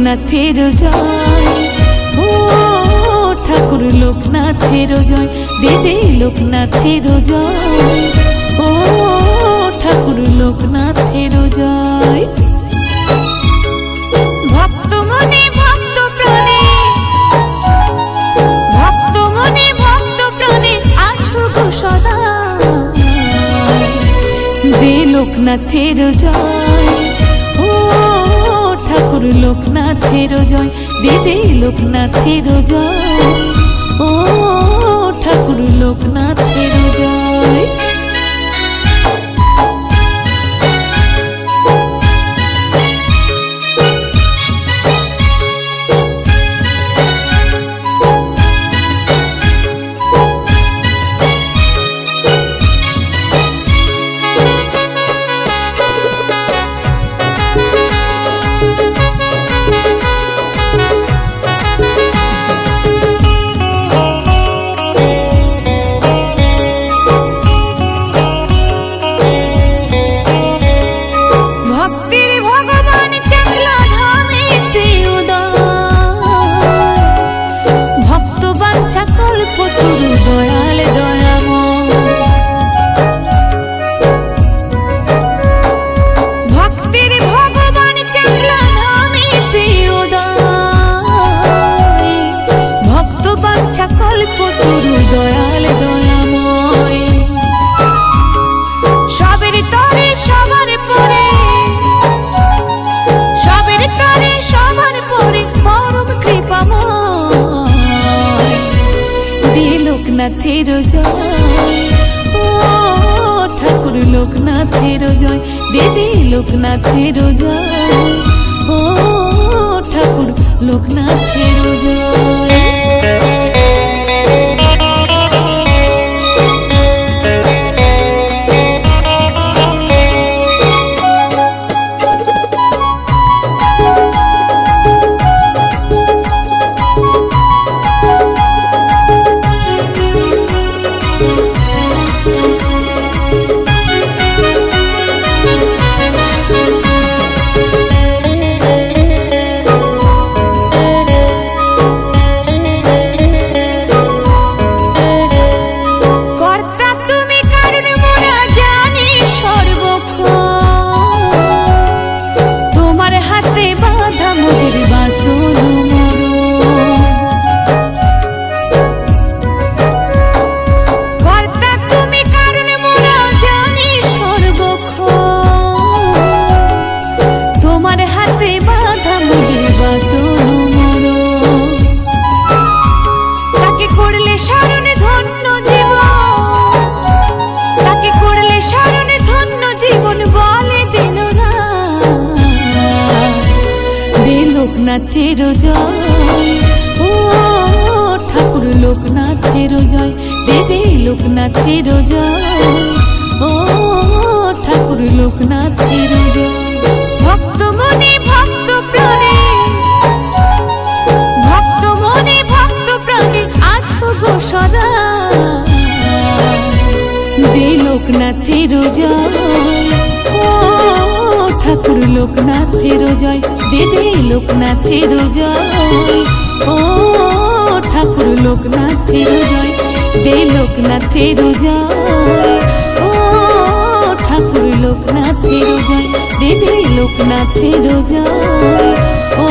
লোকনাথের জয়, ও ঠাকুর লোকনাথের জয়, দিদি লোকনাথের জয়, ও ঠাকুর লোকনাথের জয়। ভক্ত মনে ভক্ত প্রাণে, ভক্ত মনে ভক্ত প্রাণে আছো গো সদা, দে লোকনাথের জয়, ও ঠাকুর লোকনাথের জয়, দিদি লোকনাথের জয়, ও ঠাকুর লোকনাথের জয়। লোকনাথের জয়, ও ঠাকুর লোকনাথের জয়, দিদি লোকনাথের জয়, ও ঠাকুর লোকনাথের জয়। লোকনাথের জয়, ও ঠাকুর লোকনাথের জয়, দিদি লোকনাথের জয়, ও ঠাকুর লোকনাথের জয়। ভক্ত মনে ভক্ত প্রাণে, ভক্ত মনে ভক্ত প্রাণে আছো গো সদা, দে লোকনাথের জয়, ও ঠাকুর লোকনাথের জয়, দিদি লোকনাথের জয়, ও ঠাকুর লোকনাথের জয়, দে লোকনাথের জয়, ও ঠাকুর লোকনাথের জয়, দিদি লোকনাথের জয়, ও